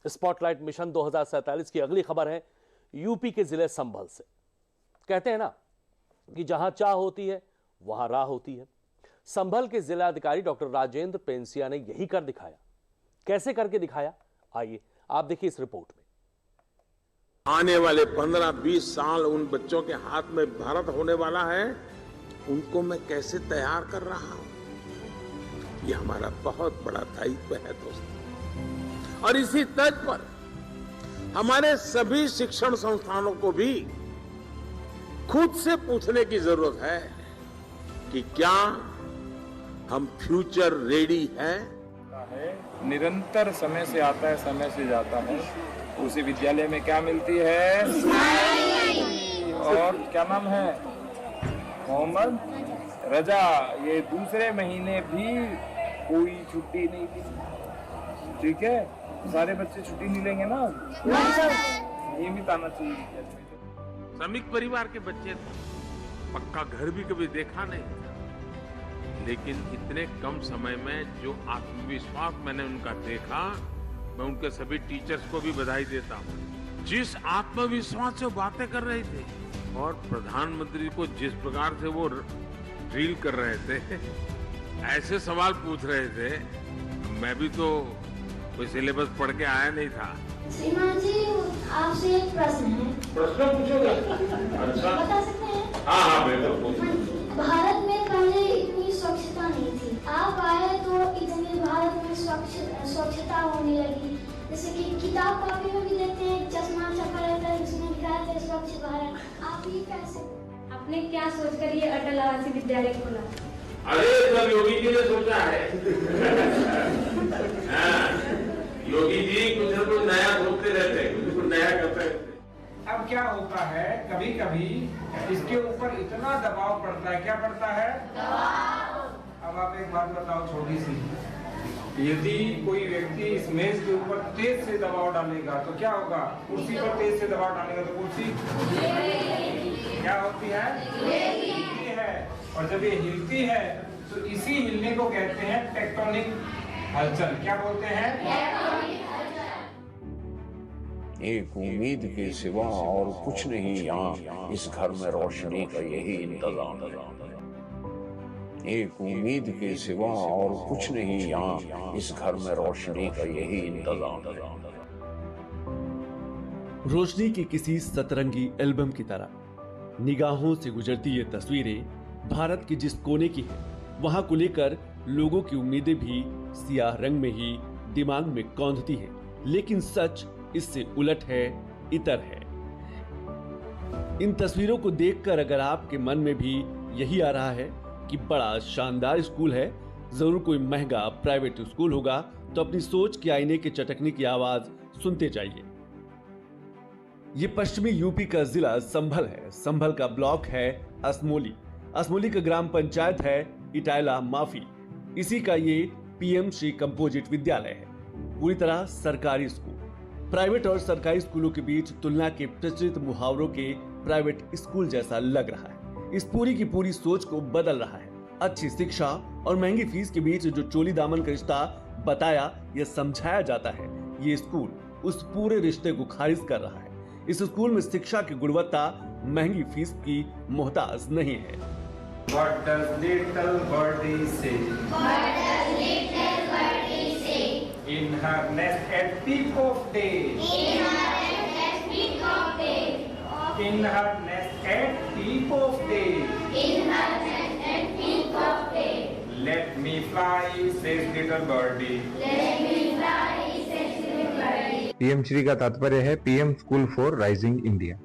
Spotlight mission 2047 की अगली खबर है यूपी के जिले संभल से। कहते हैं ना कि जहां चाह होती है वहां राह होती है। संभल के जिलाधिकारी डॉक्टर राजेंद्र पेंसिया ने यही कर दिखाया। कैसे करके दिखाया, आइए आप देखिए इस रिपोर्ट में। आने वाले 15-20 साल उन बच्चों के हाथ में भारत होने वाला है, उनको मैं कैसे तैयार कर रहा हूं, ये हमारा बहुत बड़ा दायित्व है दोस्तों। और इसी तर्ज पर हमारे सभी शिक्षण संस्थानों को भी खुद से पूछने की जरूरत है कि क्या हम फ्यूचर रेडी हैं? निरंतर समय से आता है, समय से जाता है। उसी विद्यालय में क्या मिलती है? और क्या नाम है? मोहम्मद रजा। ये दूसरे महीने भी कोई छुट्टी नहीं थी, ठीक है? सारे बच्चे छुट्टी नहीं लेंगे ना, नियमित आना चाहिए। श्रमिक परिवार के बच्चे थे, पक्का घर भी कभी देखा नहीं, लेकिन इतने कम समय में जो आत्मविश्वास मैंने उनका देखा, मैं उनके सभी टीचर्स को भी बधाई देता हूँ। जिस आत्मविश्वास से बातें कर रहे थे और प्रधानमंत्री को जिस प्रकार से वो ड्रिल कर रहे थे, ऐसे सवाल पूछ रहे थे, मैं भी तो कोई सिलेबस पढ़ के आया नहीं था। श्रीमान जी, आपसे एक प्रश्न है। प्रश्न पूछोगे? अच्छा, बता सकते हैं? हाँ बिल्कुल पूछो। भारत में पहले इतनी स्वच्छता नहीं थी, आप आए तो इतनी भारत में स्वच्छता होने लगी। जैसे कि किताब कॉपी में भी देखते हैं, चश्मा छपा रहता है, उसमें लिखा है स्वच्छ भारत। आप ये कैसे, आपने क्या सोचकर ये अटल आवासीय विद्यालय खोला? अरे सब योगी जी ने सोचा है। योगी जी कुछ न कुछ नया सोचते रहते हैं, कुछ नया करते रहते हैं। अब क्या होता है, कभी कभी इसके ऊपर इतना दबाव पड़ता है। क्या पड़ता है? दबाव। अब आप एक बात बताओ छोटी सी, यदि कोई व्यक्ति इस मेज के ऊपर तेज से दबाव डालेगा तो क्या होगा? कुर्सी पर तेज से दबाव डालेगा तो कुर्सी क्या होती है? हिलती है। और जब ये हिलती है तो इसी हिलने को कहते हैं टेक्टोनिक हलचल। क्या बोलते हैं? एक उम्मीद के सिवा और कुछ नहीं यहाँ, इस घर में रोशनी का यही इंतजाम। एक उम्मीद के सिवा और कुछ नहीं यहाँ, इस घर में रोशनी का यही इंतजाम। रोशनी की किसी सतरंगी एल्बम की तरह निगाहों से गुजरती ये तस्वीरें भारत के जिस कोने की है, वहां को लेकर लोगों की उम्मीदें भी सियाह रंग में ही दिमाग में कौंधती हैं। लेकिन सच इससे उलट है, इतर है। इन तस्वीरों को देखकर अगर आपके मन में भी यही आ रहा है कि बड़ा शानदार स्कूल है, जरूर कोई महंगा प्राइवेट स्कूल होगा, तो अपनी सोच के आईने के चटकने की आवाज सुनते जाइए। ये पश्चिमी यूपी का जिला संभल है। संभल का ब्लॉक है असमोली। असमोली का ग्राम पंचायत है इटायला माफी। इसी का ये पीएम श्री कंपोजिट विद्यालय है, पूरी तरह सरकारी स्कूल। प्राइवेट और सरकारी स्कूलों के बीच तुलना के प्रचलित मुहावरों के प्राइवेट स्कूल जैसा लग रहा है। इस पूरी की पूरी सोच को बदल रहा है। अच्छी शिक्षा और महंगी फीस के बीच जो चोली दामन का रिश्ता बताया या समझाया जाता है, ये स्कूल उस पूरे रिश्ते को खारिज कर रहा है। इस स्कूल में शिक्षा की गुणवत्ता महंगी फीस की मोहताज नहीं है। What does little birdie say? What does little birdie say? In her nest at peep of day. In her nest at peep of day. In her nest at peep of day. In her nest at peep of day. Let me fly, says little birdie. Let me fly, says little birdie. PM Shri का तात्पर्य है PM school for rising India.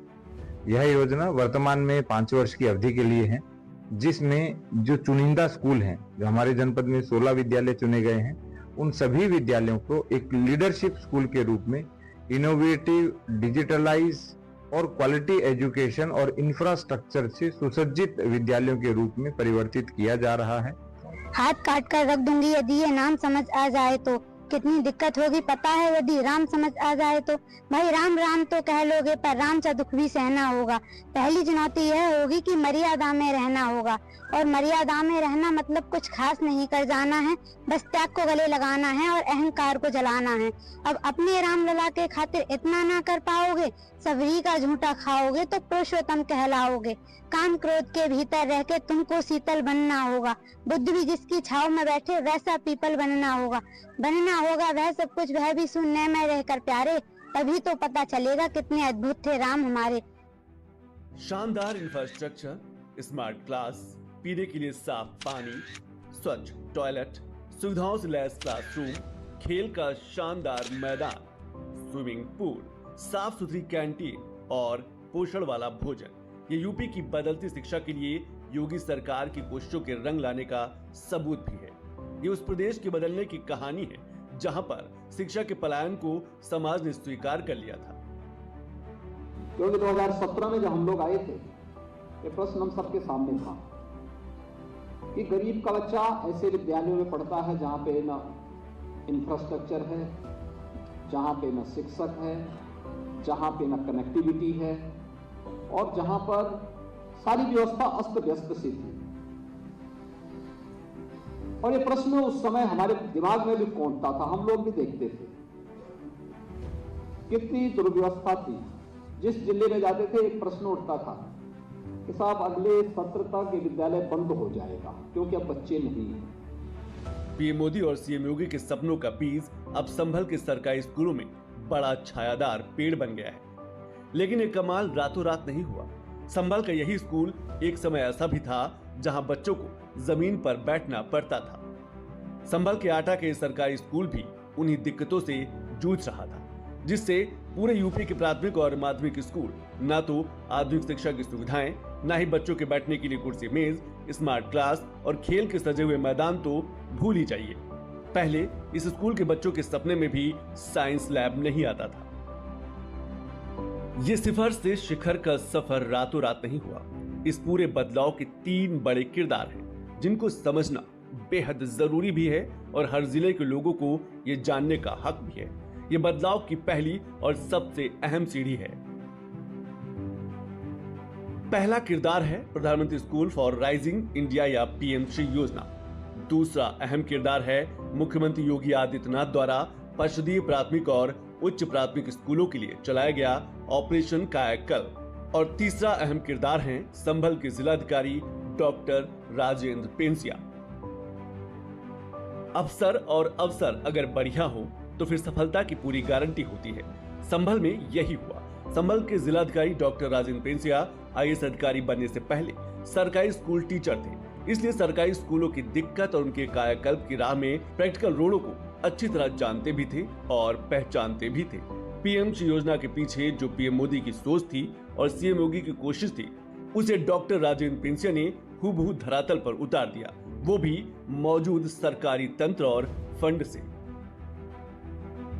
यह योजना वर्तमान में 5 वर्ष की अवधि के लिए है, जिसमें जो चुनिंदा स्कूल हैं, जो हमारे जनपद में 16 विद्यालय चुने गए हैं, उन सभी विद्यालयों को एक लीडरशिप स्कूल के रूप में इनोवेटिव, डिजिटलाइज और क्वालिटी एजुकेशन और इंफ्रास्ट्रक्चर से सुसज्जित विद्यालयों के रूप में परिवर्तित किया जा रहा है। हाथ काट कर रख दूंगी यदि ये नाम समझ आ जाए तो कितनी दिक्कत होगी पता है। यदि राम समझ आ जाए तो भाई राम राम तो कह लोगे, पर राम सा दुख भी सहना होगा। पहली चुनौती यह होगी कि मर्यादा में रहना होगा, और मर्यादा में रहना मतलब कुछ खास नहीं कर जाना है, बस त्याग को गले लगाना है और अहंकार को जलाना है। अब अपने रामलला के खातिर इतना ना कर पाओगे, सबरी का झूठा खाओगे तो पुरुषोत्तम कहलाओगे। काम क्रोध के भीतर रह के तुमको शीतल बनना होगा, बुद्ध भी जिसकी छाव में बैठे वैसा पीपल बनना होगा वह सब कुछ वह भी सुनने में रहकर प्यारे, तभी तो पता चलेगा कितने अद्भुत थे राम हमारे। शानदार इंफ्रास्ट्रक्चर, स्मार्ट क्लास, पीने के लिए साफ पानी, स्वच्छ टॉयलेट, सुविधाओं से लैस क्लासरूम, खेल का शानदार मैदान, स्विमिंग पूल, साफ सुथरी कैंटीन और पोषण वाला भोजन, ये यूपी की बदलती शिक्षा के लिए योगी सरकार की कोशिशों के रंग लाने का सबूत भी है। ये उस प्रदेश के बदलने की कहानी है जहां पर शिक्षा के पलायन को समाज ने स्वीकार कर लिया था। क्योंकि 2017 में जब हम लोग आए थे, ये प्रश्न हम सबके सामने था कि गरीब का बच्चा ऐसे विद्यालयों में पढ़ता है जहां पे न इंफ्रास्ट्रक्चर है, जहां पे न शिक्षक है, जहां पे न कनेक्टिविटी है, और जहां पर सारी व्यवस्था अस्त व्यस्त सी थी। और ये प्रश्न उस समय हमारे दिमाग में भी कौंधता था, हम लोग भी देखते थे कितनी दुर्व्यवस्था थी। जिस जिले में जाते थे एक प्रश्न उठता था कि साहब अगले सत्र तक ये विद्यालय बंद हो जाएगा क्योंकि अब बच्चे नहीं हैं। पीएम मोदी और सीएम योगी के सपनों का बीज अब संभल के सरकारी स्कूलों में बड़ा छायादार पेड़ बन गया है। लेकिन ये कमाल रातों रात नहीं हुआ। संभल का यही स्कूल एक समय ऐसा भी था जहां बच्चों को जमीन पर बैठना पड़ता था। संभल के आटा के सरकारी स्कूल भी उन्हीं दिक्कतों से जूझ रहा था, जिससे पूरे यूपी के प्राथमिक और माध्यमिक स्कूल ना तो आधुनिक शिक्षा की सुविधाएं, ना ही बच्चों के बैठने के लिए कुर्सी मेज, स्मार्ट क्लास और खेल के सजे हुए मैदान तो भूल ही जाइए। पहले इस स्कूल के बच्चों के सपने में भी साइंस लैब नहीं आता था। ये सिफर से शिखर का सफर रातों रात नहीं हुआ। इस पूरे बदलाव के 3 बड़े किरदार हैं, जिनको समझना बेहद जरूरी भी है और हर जिले के लोगों को ये जानने का हक भी है। ये बदलाव की पहली और सबसे अहम सीढ़ी है। पहला किरदार है प्रधानमंत्री स्कूल फॉर राइजिंग इंडिया या पीएम श्री योजना। दूसरा अहम किरदार है मुख्यमंत्री योगी आदित्यनाथ द्वारा परिषदीय प्राथमिक और उच्च प्राथमिक स्कूलों के लिए चलाया गया ऑपरेशन कायाकल्प। और तीसरा अहम किरदार है संभल के जिलाधिकारी डॉक्टर राजेंद्र पेंसिया। अफसर और अवसर अगर बढ़िया हो तो फिर सफलता की पूरी गारंटी होती है। संभल में यही हुआ। संभल के जिलाधिकारी डॉक्टर राजेंद्र पेंसिया आईएएस अधिकारी बनने से पहले सरकारी स्कूल टीचर थे, इसलिए सरकारी स्कूलों की दिक्कत और उनके कायाकल्प की राह में प्रैक्टिकल रोड़ों को अच्छी तरह जानते भी थे और पहचानते भी थे। पीएम श्री योजना के पीछे जो पीएम मोदी की सोच थी और सीएम योगी की कोशिश थी, उसे डॉक्टर राजेंद्र पेंसिया ने हूबहू धरातल पर उतार दिया, वो भी मौजूद सरकारी तंत्र और फंड से।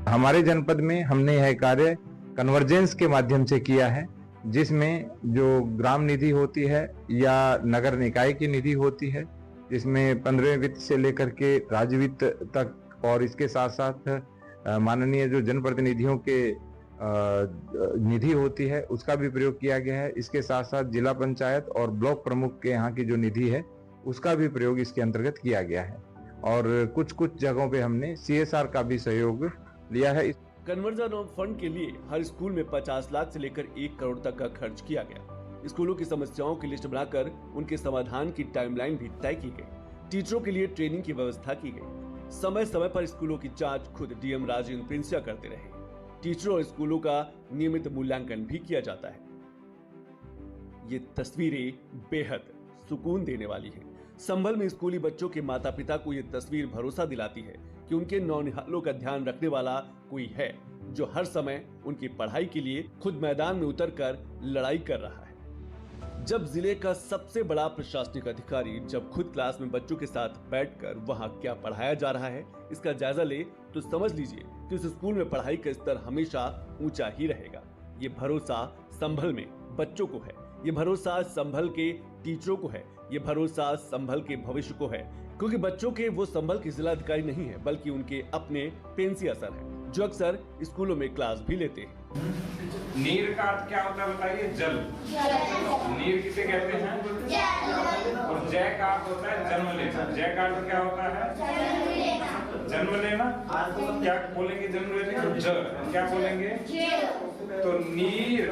हमारे जनपद में हमने यह कार्य कन्वर्जेंस के माध्यम से किया है, जिसमें जो ग्राम निधि होती है या नगर निकाय की निधि होती है, जिसमें 15वें वित्त से लेकर के राज्य वित्त तक, और इसके साथ साथ माननीय जो जनप्रतिनिधियों के निधि होती है उसका भी प्रयोग किया गया है। इसके साथ साथ जिला पंचायत और ब्लॉक प्रमुख के यहाँ की जो निधि है उसका भी प्रयोग इसके अंतर्गत किया गया है। और कुछ जगहों पे हमने CSR का भी सहयोग लिया है। कन्वर्जन ऑफ फंड के लिए हर स्कूल में 50 लाख से लेकर 1 करोड़ तक का खर्च किया गया। स्कूलों की समस्याओं की लिस्ट बनाकर उनके समाधान की टाइमलाइन भी तय की गई। टीचरों के लिए ट्रेनिंग की व्यवस्था की गई। समय समय पर स्कूलों की जांच खुद डीएम राजेंद्र पेंसिया करते रहे। टीचरों और स्कूलों का नियमित मूल्यांकन भी किया जाता है। ये तस्वीरें बेहद सुकून देने वाली हैं। संभल में स्कूली बच्चों के माता पिता को ये तस्वीर भरोसा दिलाती है कि उनके नौनिहालों का ध्यान रखने वाला कोई है, जो हर समय उनकी पढ़ाई के लिए खुद मैदान में उतरकर लड़ाई कर रहा है। जब जिले का सबसे बड़ा प्रशासनिक अधिकारी जब खुद क्लास में बच्चों के साथ बैठकर वहां क्या पढ़ाया जा रहा है इसका जायजा ले, तो समझ लीजिए कि उस स्कूल में पढ़ाई का स्तर हमेशा ऊंचा ही रहेगा। ये भरोसा संभल में बच्चों को है, ये भरोसा संभल के टीचरों को है, ये भरोसा संभल के भविष्य को है क्योंकि बच्चों के वो संभल के जिलाधिकारी नहीं है, बल्कि उनके अपने पेंसिया सर हैं, जो अक्सर स्कूलों में क्लास भी लेते हैं। नीर का अर्थ क्या होता है बताइए? जल। नीर किसे कहते हैं? और जय का अर्थ होता है जन्म लेना। जय का अर्थ क्या होता है? जन्म लेना। क्या बोलेंगे जन्म लेने को? क्या बोलेंगे? तो नीर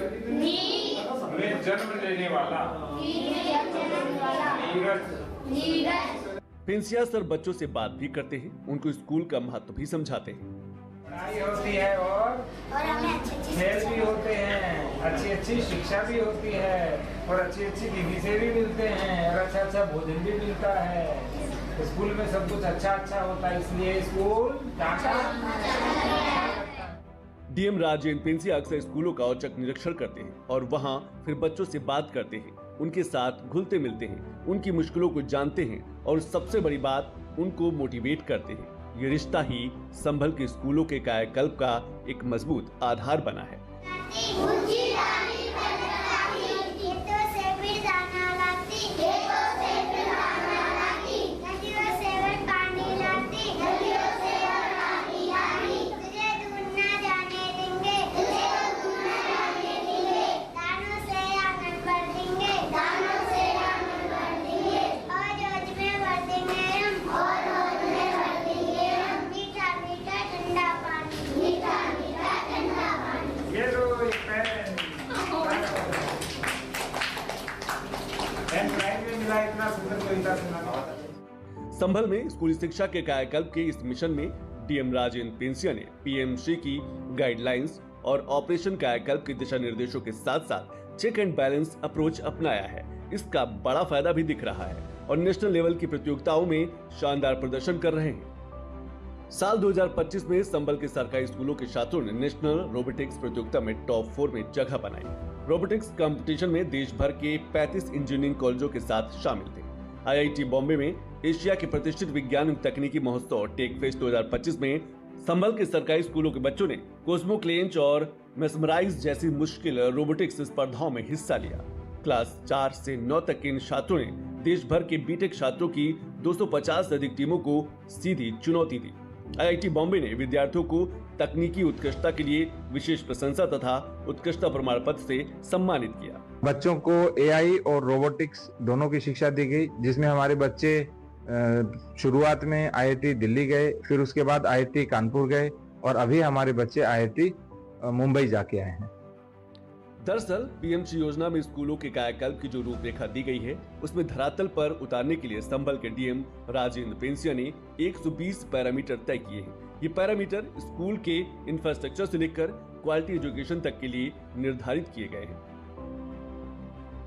में जन्म लेने वाला, नीरज। पेंसिया सर बच्चों से बात भी करते हैं, उनको स्कूल का महत्व भी समझाते हैं। पढ़ाई होती है और खेल भी होते हैं, अच्छी अच्छी शिक्षा भी होती है और अच्छी अच्छी दीदी से भी मिलते हैं और अच्छा अच्छा भोजन भी मिलता है। स्कूल में सब कुछ अच्छा अच्छा होता है, इसलिए स्कूल डीएम राजेंद्र पेंसिया अक्सर स्कूलों का औचक निरीक्षण करते हैं और वहां फिर बच्चों से बात करते हैं, उनके साथ घुलते मिलते हैं, उनकी मुश्किलों को जानते हैं और सबसे बड़ी बात, उनको मोटिवेट करते हैं। ये रिश्ता ही संभल के स्कूलों के कायाकल्प का एक मजबूत आधार बना है। संभल में स्कूली शिक्षा के कायाकल्प के इस मिशन में डीएम राजेंद्र पेंसिया ने पीएमसी की गाइडलाइंस और ऑपरेशन कायाकल्प के दिशा निर्देशों के साथ साथ चेक एंड बैलेंस अप्रोच अपनाया है। इसका बड़ा फायदा भी दिख रहा है और नेशनल लेवल की प्रतियोगिताओं में शानदार प्रदर्शन कर रहे हैं। साल 2025 में संभल के सरकारी स्कूलों के छात्रों ने नेशनल रोबोटिक्स प्रतियोगिता में टॉप 4 में जगह बनाई। रोबोटिक्स कंपटीशन में देश भर के 35 इंजीनियरिंग कॉलेजों के साथ शामिल थे। आईआईटी बॉम्बे में एशिया के प्रतिष्ठित विज्ञान एवं तकनीकी महोत्सव टेक फेस्ट 2025 में संभल के सरकारी स्कूलों के बच्चों ने कोस्मो क्लेंच और मेस्मराइज जैसी मुश्किल रोबोटिक्स स्पर्धाओं में हिस्सा लिया। क्लास 4 से 9 तक के इन छात्रों ने देश भर के बीटेक छात्रों की 250 से अधिक टीमों को सीधी चुनौती दी। आईआईटी बॉम्बे ने विद्यार्थियों को तकनीकी उत्कृष्टता के लिए विशेष प्रशंसा तथा उत्कृष्टता प्रमाण पत्र से सम्मानित किया। बच्चों को एआई और रोबोटिक्स दोनों की शिक्षा दी गई, जिसमें हमारे बच्चे शुरुआत में आईआईटी दिल्ली गए, फिर उसके बाद आईआईटी कानपुर गए और अभी हमारे बच्चे आईआईटी मुंबई जाके आए हैं। दरअसल पीएमसी योजना में स्कूलों के कायाकल्प की जो रूपरेखा दी गई है, उसमें धरातल पर उतारने के लिए संभल के डीएम राजेंद्र पेंसिया ने 120 पैरामीटर तय किए हैं। ये पैरामीटर स्कूल के इंफ्रास्ट्रक्चर से लेकर क्वालिटी एजुकेशन तक के लिए निर्धारित किए गए हैं।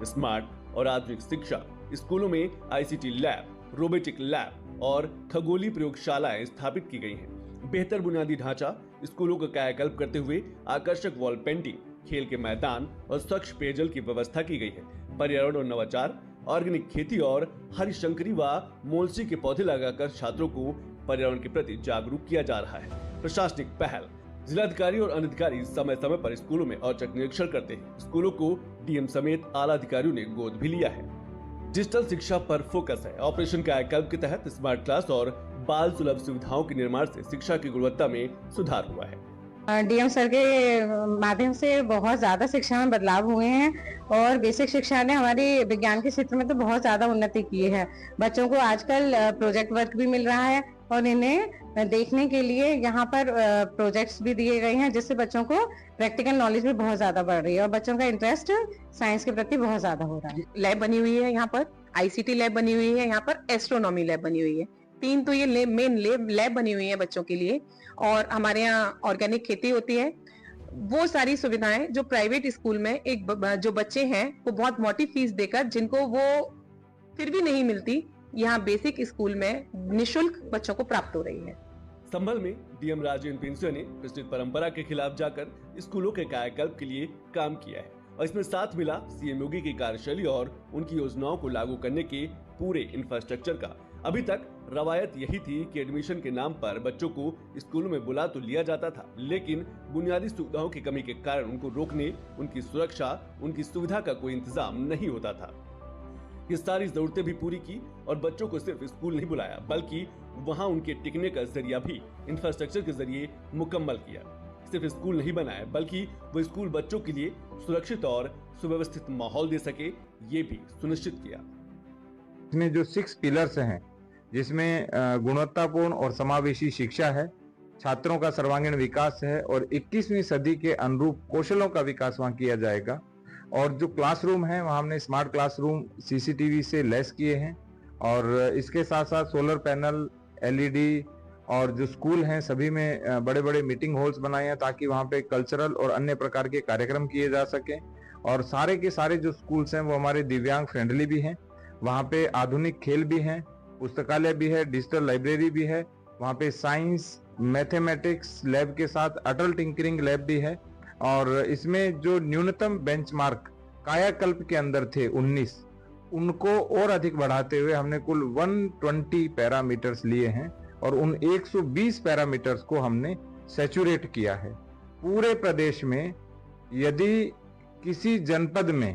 स्मार्ट और आधुनिक शिक्षा, स्कूलों में आईसीटी लैब, रोबोटिक लैब और खगोलीय प्रयोगशालाएं स्थापित की गई हैं। बेहतर बुनियादी ढांचा, स्कूलों का कायाकल्प करते हुए आकर्षक वॉल पेंटिंग, खेल के मैदान और स्वच्छ पेयजल की व्यवस्था की गई है। पर्यावरण और नवाचार, ऑर्गेनिक खेती और हरिशंकरी व मोलसी के पौधे लगाकर छात्रों को पर्यावरण के प्रति जागरूक किया जा रहा है। प्रशासनिक पहल, जिलाधिकारी और अनधिकारी समय समय पर स्कूलों में औचक निरीक्षण करते हैं। स्कूलों को डीएम समेत आला अधिकारियों ने गोद भी लिया है। डिजिटल शिक्षा पर फोकस है। ऑपरेशन कायाकल्प के तहत स्मार्ट क्लास और बाल सुलभ सुविधाओं के निर्माण से शिक्षा की गुणवत्ता में सुधार हुआ है। डीएम सर के माध्यम से बहुत ज्यादा शिक्षा में बदलाव हुए हैं और बेसिक शिक्षा ने हमारी विज्ञान के क्षेत्र में तो बहुत ज्यादा उन्नति की है। बच्चों को आजकल प्रोजेक्ट वर्क भी मिल रहा है और इन्हें देखने के लिए यहाँ पर प्रोजेक्ट्स भी दिए गए हैं, जिससे बच्चों को प्रैक्टिकल नॉलेज भी बहुत ज्यादा बढ़ रही है और बच्चों का इंटरेस्ट साइंस के प्रति बहुत ज्यादा हो रहा है। लैब बनी हुई है यहाँ पर, आईसीटी लैब बनी हुई है, यहाँ पर एस्ट्रोनॉमी लैब बनी हुई है। 3 तो ये मेन लैब बनी हुई है बच्चों के लिए। और हमारे यहाँ ऑर्गेनिक खेती होती है। वो सारी सुविधाएं जो प्राइवेट स्कूल में एक जो बच्चे हैं वो बहुत मोटी फीस देकर, जिनको वो फिर भी नहीं मिलती, यहाँ बेसिक स्कूल में निःशुल्क बच्चों को प्राप्त हो रही है। संभल में डीएम राजेंद्र पेंसिया ने प्रचलित परंपरा के खिलाफ जाकर स्कूलों के कायाकल्प के लिए काम किया है और इसमें साथ मिला सीएम योगी की कार्यशैली और उनकी योजनाओं को लागू करने के पूरे इंफ्रास्ट्रक्चर का। अभी तक रवायत यही थी कि एडमिशन के नाम पर बच्चों को स्कूलों में बुला तो लिया जाता था, लेकिन बुनियादी सुविधाओं की कमी के कारण उनको रोकने, उनकी सुरक्षा, उनकी सुविधा का कोई इंतजाम नहीं होता था। ये सारी जरूरतें भी पूरी की और बच्चों को सिर्फ स्कूल नहीं बुलाया बल्कि वहाँ उनके टिकने का जरिया भी इंफ्रास्ट्रक्चर के जरिए मुकम्मल किया। सिर्फ स्कूल नहीं बनाया बल्कि वो स्कूल बच्चों के लिए सुरक्षित और सुव्यवस्थित माहौल दे सके, ये भी सुनिश्चित किया। इसमें जो 6 पिलर्स हैं, जिसमें गुणवत्तापूर्ण और समावेशी शिक्षा है, छात्रों का सर्वांगीण विकास है और 21वीं सदी के अनुरूप कौशलों का विकास वहाँ किया जाएगा। और जो क्लासरूम है वहाँ हमने स्मार्ट क्लासरूम CCTV से लैस किए हैं और इसके साथ साथ सोलर पैनल, LED और जो स्कूल हैं सभी में बड़े बड़े मीटिंग हॉल्स बनाए हैं ताकि वहाँ पे कल्चरल और अन्य प्रकार के कार्यक्रम किए जा सकें। और सारे के सारे जो स्कूल्स हैं वो हमारे दिव्यांग फ्रेंडली भी हैं। वहाँ पे आधुनिक खेल भी हैं, पुस्तकालय भी है, डिजिटल लाइब्रेरी भी है। वहाँ पे साइंस, मैथमेटिक्स लैब के साथ अटल टिंकरिंग लैब भी है। और इसमें जो न्यूनतम बेंचमार्क कायाकल्प के अंदर थे 19, उनको और अधिक बढ़ाते हुए हमने कुल 120 पैरामीटर्स लिए हैं और उन 120 पैरामीटर्स को हमने सैचुरेट किया है। पूरे प्रदेश में यदि किसी जनपद में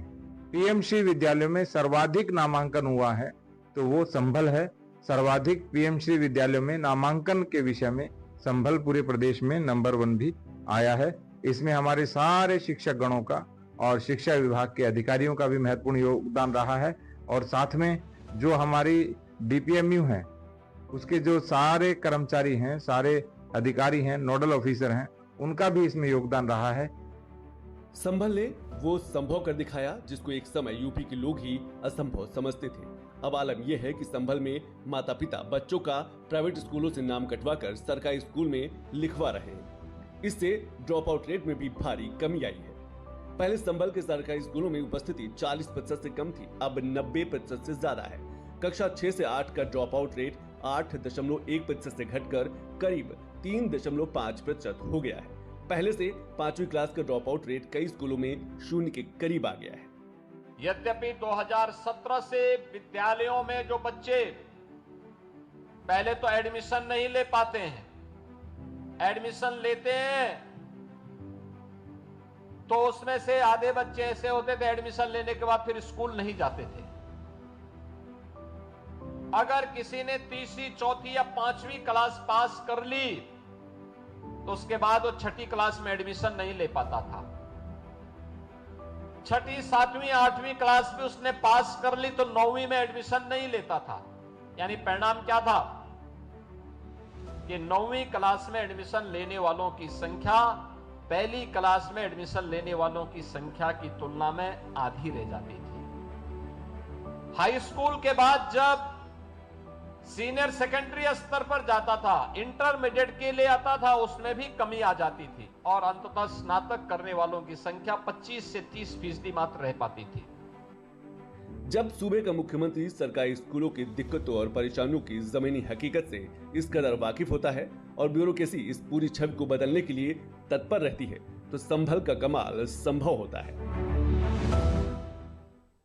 PM श्री विद्यालयों में सर्वाधिक नामांकन हुआ है तो वो संभल है। सर्वाधिक PM श्री विद्यालयों में नामांकन के विषय में संभल पूरे प्रदेश में नंबर 1 भी आया है। इसमें हमारे सारे शिक्षक गणों का और शिक्षा विभाग के अधिकारियों का भी महत्वपूर्ण योगदान रहा है। और साथ में जो हमारी DPMU है उसके जो सारे कर्मचारी हैं, सारे अधिकारी हैं, नोडल ऑफिसर हैं, उनका भी इसमें योगदान रहा है। संभल ने वो संभव कर दिखाया जिसको एक समय यूपी के लोग ही असंभव समझते थे। अब आलम यह है कि संभल में माता पिता बच्चों का प्राइवेट स्कूलों से नाम कटवाकर सरकारी स्कूल में लिखवा रहे हैं। इससे ड्रॉप आउट रेट में भी भारी कमी आई है। पहले संभल के सरकारी स्कूलों में उपस्थिति 40% से कम थी, अब 90% से ज्यादा है। कक्षा 6 से 8 का ड्रॉप आउट रेट 8.1% से घटकर करीब 3.5% हो गया है। पहले से 5वीं क्लास का ड्रॉप आउट रेट कई स्कूलों में 0 के करीब आ गया है। यद्यपि 2017 से विद्यालयों में जो बच्चे पहले तो एडमिशन नहीं ले पाते हैं, एडमिशन लेते हैं तो उसमें से आधे बच्चे ऐसे होते थे एडमिशन लेने के बाद फिर स्कूल नहीं जाते थे। अगर किसी ने 3री, 4थी या 5वीं क्लास पास कर ली तो उसके बाद वो 6ठी क्लास में एडमिशन नहीं ले पाता था। 6ठी, 7वीं, 8वीं क्लास भी उसने पास कर ली तो 9वीं में एडमिशन नहीं लेता था। यानी परिणाम क्या था कि 9वीं क्लास में एडमिशन लेने वालों की संख्या पहली क्लास में एडमिशन लेने वालों की संख्या की तुलना में आधी रह जाती थी। हाई स्कूल के बाद जब सीनियर सेकेंडरी स्तर पर जाता था, इंटरमीडिएट के लिए आता था, उसमें भी कमी आ जाती थी और अंततः स्नातक करने वालों की संख्या 25 से 30% मात्र रह पाती थी। जब सूबे का मुख्यमंत्री सरकारी स्कूलों की दिक्कतों और परेशानियों की जमीनी हकीकत से इस कदर वाकिफ होता है और ब्यूरोक्रेसी इस पूरी छवि को बदलने के लिए तत्पर रहती है तो संभल का कमाल संभव होता है।